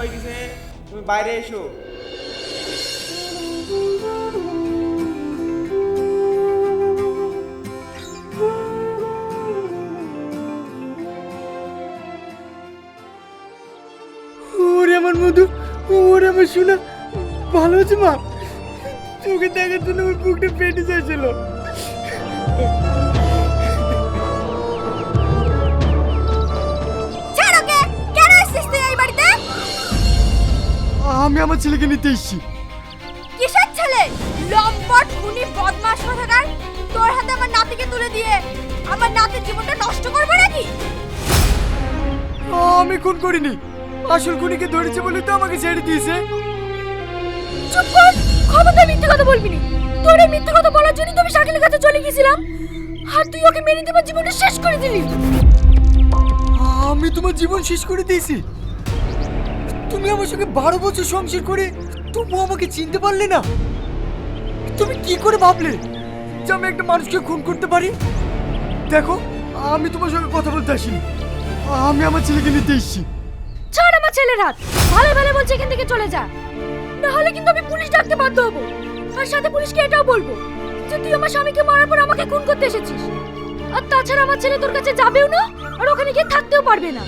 হয়ে গেছে, তুমি বাইরে এসো। ওরে আমার মধু, ওরে আমার সোনা, ভালো আছে মা? তোকে দেখার জন্য আমার বুকটা ফেটে যাচ্ছিল। আমি আমার ছেলেকে নিতে এসেছি। কিসের ছেলে? লম্পট খুনি বদমাশ কোথাকার! তোর হাতে আমার নাতিকে তুলে দিয়ে আমার নাতির জীবনটা নষ্ট করবে নাকি? আমি খুন করিনি, আসল খুনিকে ধরেছে বলে তো আমাকে ছেড়ে দিয়েছে। চুপ কর, খবরদার মিথ্যে কথা বলবি না। তোর এই মিথ্যে কথা বলার জন্য তুমি শাকিলের কাছে চলে গিয়েছিলাম, আর তুই ওকে মেরে দেবার জীবনটা শেষ করে দিলি। আমি তোমার জীবন শেষ করে দিয়েছি? তুমি আমার সঙ্গে 12 বছর সংসার করে তবু আমাকে চিনতে পারলে না? তুমি কি করে ভাবলে যে আমি একটা মানুষকে খুন করতে পারি? দেখো, আমি তোমার সঙ্গে কথা বলতে আসিনি, আমি আমার ছেলেকে নিতে এসেছি। ছাড় আমার ছেলের হাত, ভালো ভালো বলছে এখান থেকে চলে যা, না হলে কিন্তু আমি পুলিশ ডাকতে বাধ্য হব। আর সাথে পুলিশকে এটাও বলবো যে তুই আমার স্বামীকে মারার পর আমাকে খুন করতে এসেছিস। আর তাছাড়া আমার ছেলে তোর কাছে যাবেও না, আর ওখানে গিয়ে থাকতেও পারবে না।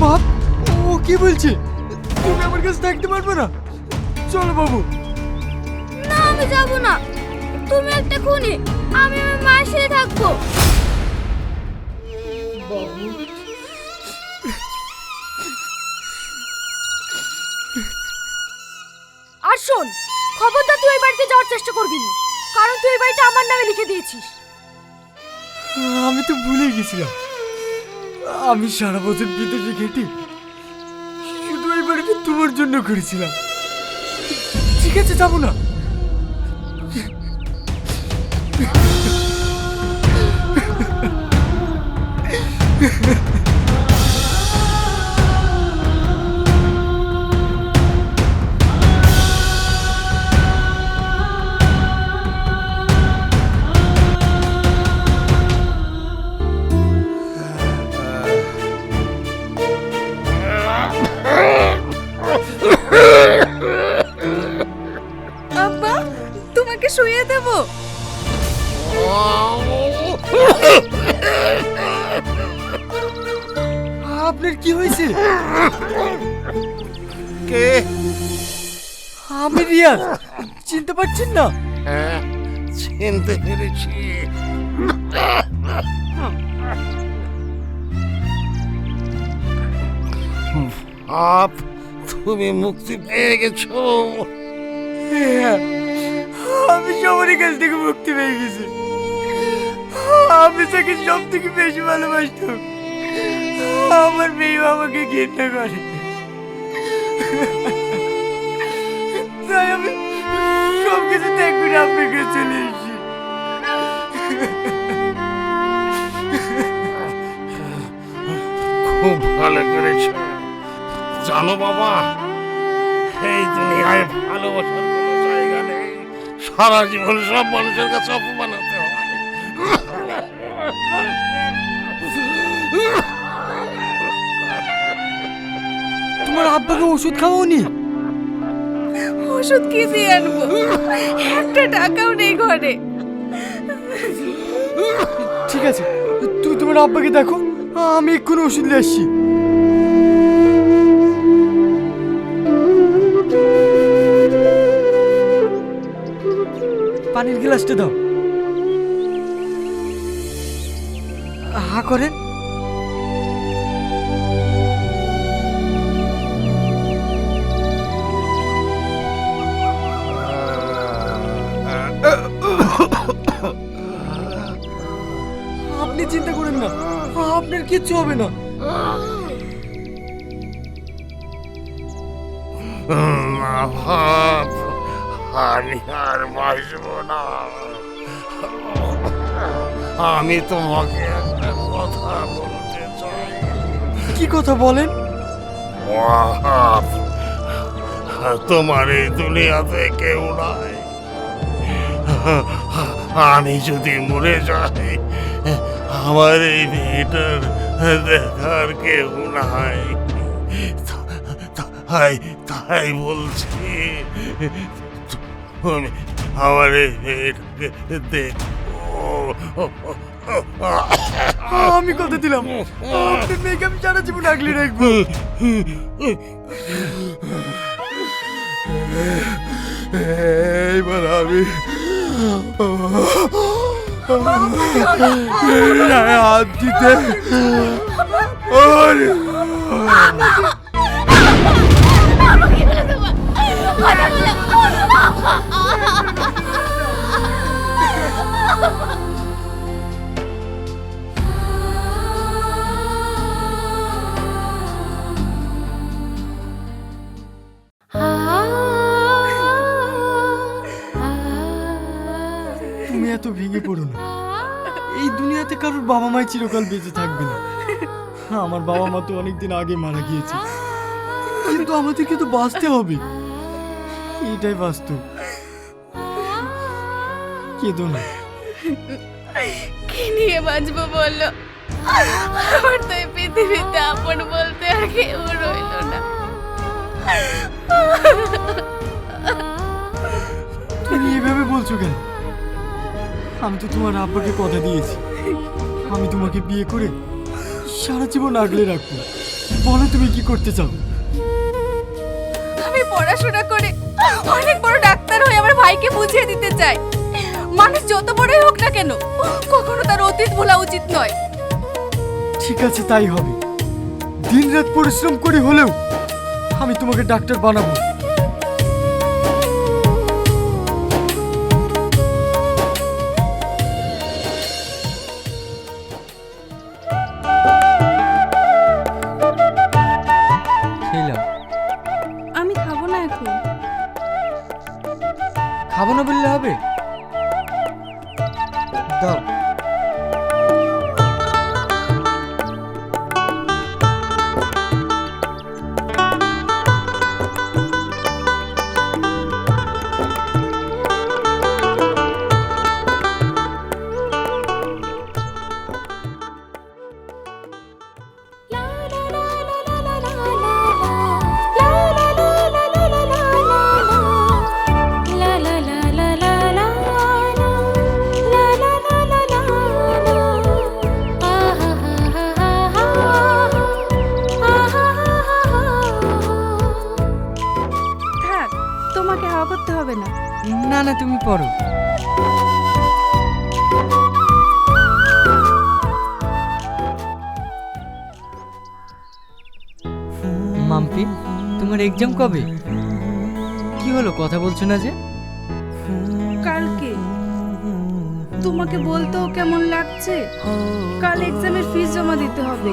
বাপ, ও কি বলছে? তুমি আমার কাছে থাকতে পারবে না? চলো বাবু। না, আমি যাব না। তুমি একটা খুনি, আমি আমার মায়ের সাথে থাকবো। আর শোন, খবরদার তুই এই বাড়িতে যাওয়ার চেষ্টা করবি না, কারণ তুই এই বাড়িটা আমার নামে লিখে দিয়েছিস। আমি তো ভুলে গেছিলাম, আমি সারা বছর বিদেশে খেটে শুধু এই বাড়িতে তোমার জন্য করেছিলাম। ঠিক আছে, যাবো না। আব্বা, তোমাকে শুইয়ে দেব? আপনার কি হয়েছে? কে? আমি রিয়াজ, চিনতে পারছেন না? হ্যাঁ, চিনতে পেরেছি। বাপ, তুমি মুক্তি পেয়ে গেছো। হ্যাঁ, আমি সবারই কাছ থেকে মুক্তি পেয়ে গেছি। আমি তাকে সব থেকে বেশি ভালোবাসতাম, আমার মেয়ে আমাকে ঘৃণা করে, তাই আমি সব কিছু ত্যাগ করে আপনার কাছে চলে এসেছি। খুব ভালো করেছো। জানো বাবা, এই দুনিয়ায় ভালোবাসার কোনো জায়গা নেই। সারা জীবন সব মানুষের কাছে অপমান হতে হয়। তোমার আব্বাকে ওষুধ খাওয়াওনি? ওষুধ কি দিয়ে আনবো? একটা টাকাও নেই ঘরে। ঠিক আছে, তুই তোমার আব্বাকে দেখো, আমি এক্ষুনি ওষুধ নিয়ে আসছি। পানির গ্লাসটা দাও। হা করেন। আপনি চিন্তা করেন না, আপনার কিচ্ছু হবে না। না বাপ, আমি আর বাঁচব না। আমি তোমাকে একটা কথা বলতে চাই। কি কথা বলেন? বাপ, তোমার এই দুনিয়াতে কেউ নাই। আমি যদি মরে যাই, আমার এই মেয়েটার দেখার কেউ নাই। তাই তাই বলছি, তুমি আমার এই মেয়েটাকে দেখো। আমি কথা দিলাম আপনার মেয়েকে আমি সারা জীবন আগলে রাখবো। এইবার আমি হাত দিতে তুমি এত ভেঙে পড়ো না। এই দুনিয়াতে কারোর বাবা মাই চিরকাল বেঁচে থাকবে না। আমার বাবা মা তো অনেকদিন আগে মারা গিয়েছে, কিন্তু আমাদেরকে তো বাঁচতে হবে, এটাই বাস্তব। কেঁদো না। কি নিয়ে বাঁচবো বলো? আমার তো এই পৃথিবীতে আপন বলতে আর কেউ রইল না। তুমি এভাবে বলছো কেন? আমি তো তোমার আব্বাকে কথা দিয়েছি, আমি তোমাকে বিয়ে করে সারা জীবন আগলে রাখবো। বলো তুমি কি করতে চাও? আমি পড়াশোনা করে অনেক বড় ডাক্তার হয়ে আমার ভাইকে বুঝিয়ে দিতে চাই, মানুষ যত বড়ই হোক না কেন কখনো তার অতীত ভোলা উচিত নয়। ঠিক আছে, তাই হবে। দিনরাত পরিশ্রম করে হলেও আমি তোমাকে ডাক্তার বানাবো। আমি খাবো না এখন। খাবো না বললে হবে? দাও। থাক, তোমাকে হাওয়া করতে হবে না। না না, তুমি পড়ো। মাম্পি, তোমার এক্সাম কবে? কি হলো, কথা বলছো না যে? কালকে। তোমাকে বলতেও কেমন লাগছে, কাল এক্সামের ফিস জমা দিতে হবে,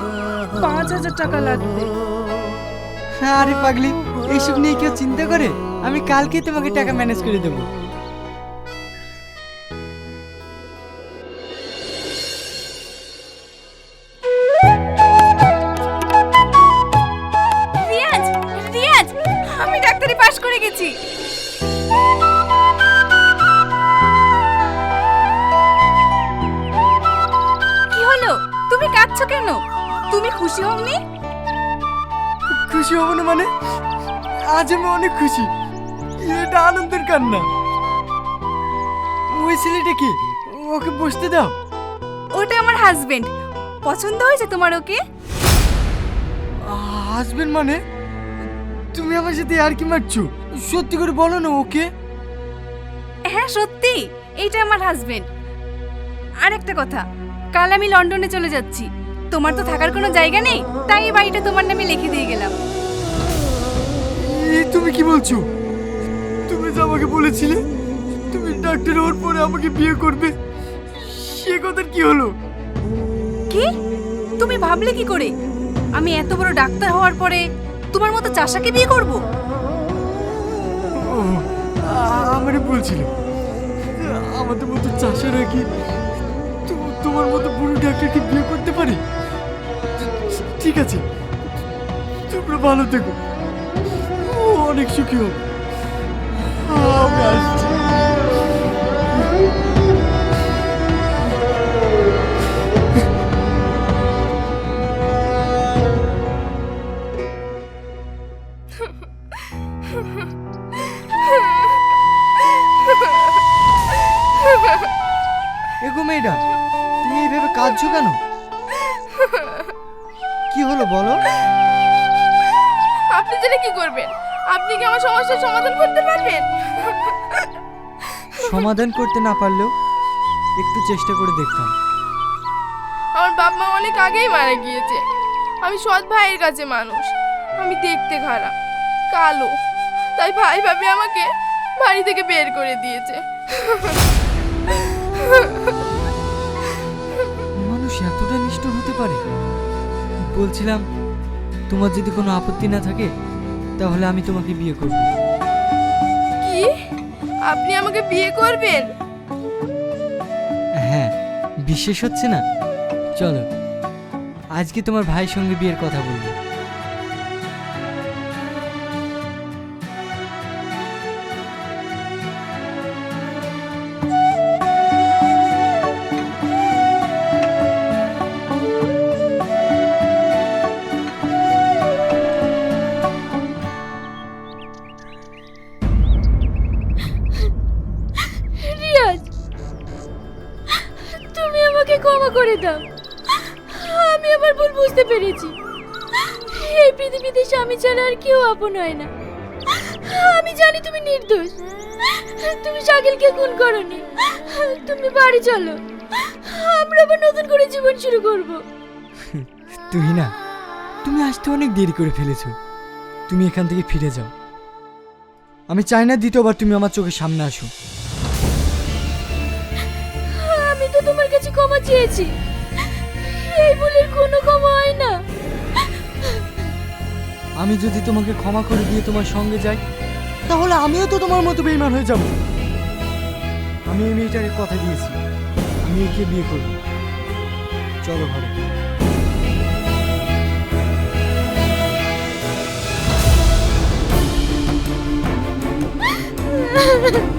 5,000 টাকা লাগবে। আরে পাগলি, এইসব নিয়ে কেউ চিন্তা করে? আমি কালকে তোমাকে টাকা ম্যানেজ করে দেবো। রিয়াজ, রিয়াজ, আমি ডাক্তারি পাশ করে গেছি। কি হলো, তুমি কাঁদছো কেন? তুমি খুশি হওনি? খুশি হব না মানে? আজ আমি অনেক খুশি। এটা আনন্দের কান্না। ওই ছেলেটা কি? ওকে বসতে দাও। ওটা আমার হাজবেন্ড। পছন্দ হয়েছে তোমার ওকে? হাজবেন্ড মানে? তুমি আমার সাথে আর কি মারছো? সত্যি করে বলো না, ওকে? হ্যাঁ সত্যি, এইটা আমার হাজবেন্ড। আর একটা কথা, কাল আমি লন্ডনে চলে যাচ্ছি। তোমার তো থাকার কোনো জায়গা নেই, তাই এই বাড়িটা তোমার নামে লিখে দিয়ে গেলাম। এই তুমি কি বলছো? তুমি যে আমাকে বলেছিলে তুমি ডাক্তার হওয়ার পরে আমাকে বিয়ে করবে, সে কথার কি হলো? কি? তুমি ভাবলে কি করে আমি এত বড় ডাক্তার হওয়ার পরে তোমার মতো চাষাকে বিয়ে করব? আমারই বলছিল আমাদের মতো চাষারা কি তোমার মতো বুড়ো ডাক্তারকে বিয়ে করতে পারে? ঠিক আছে, তোমরা ভালো থেকো, অনেক সুখী হবে। আমি আসছি। Ha ha. মেয়েটা, তুমি এইভাবে কাঁদছো কেন? কি হলো বলো? আপনি জেনে কি করবেন? আপনি কি আমার সমস্যার সমাধান করতে পারবেন? সমাধান করতে না পারলেও একটু চেষ্টা করে দেখতাম। আমার বাপ মা অনেক আগেই মারা গিয়েছে। আমি সৎ ভাইয়ের কাছে মানুষ। আমি দেখতে খারাপ, কালো, তাই ভাই ভাবি আমাকে বাড়ি থেকে বের করে দিয়েছে। মানুষ এতটা নিষ্ঠুর হতে পারে? বলছিলাম, তোমার যদি কোনো আপত্তি না থাকে তাহলে আমি তোমাকে বিয়ে করব। কি? আপনি আমাকে বিয়ে করবেন? হ্যাঁ, বিশ্বাস হচ্ছে না? চলো আজকে তোমার ভাইয়ের সঙ্গে বিয়ের কথা বলবো। রিয়াজ, তুমি আমাকে ক্ষমা করে দাও। আমি আমার ভুল বুঝতে পেরেছি। এই পৃথিবীতে স্বামী ছাড়া আর কেউ আপন হয় না। আমি জানি তুমি নির্দোষ। তুমি শাকিলকে খুন করোনি। তুমি বাড়ি চলো, আমরা আবার নতুন করে জীবন শুরু করব। তুমি না, তুমি আসতে অনেক দেরি করে ফেলেছো। তুমি এখান থেকে ফিরে যাও। আমি চাই না দ্বিতীয়বার তুমি আমার চোখের সামনে আসো। আমি তো তোমার কাছে ক্ষমা চেয়েছি। এই ভুলের কোনো ক্ষমা হয় না। আমি যদি তোমাকে ক্ষমা করে দিয়ে তোমার সঙ্গে যাই তাহলে আমিও তো তোমার মতো বেঈমান হয়ে যাব। আমি এই মেয়েটাকে কথা দিয়েছি, আমি একে বিয়ে করব। চলো ঘরে। Ha ha ha!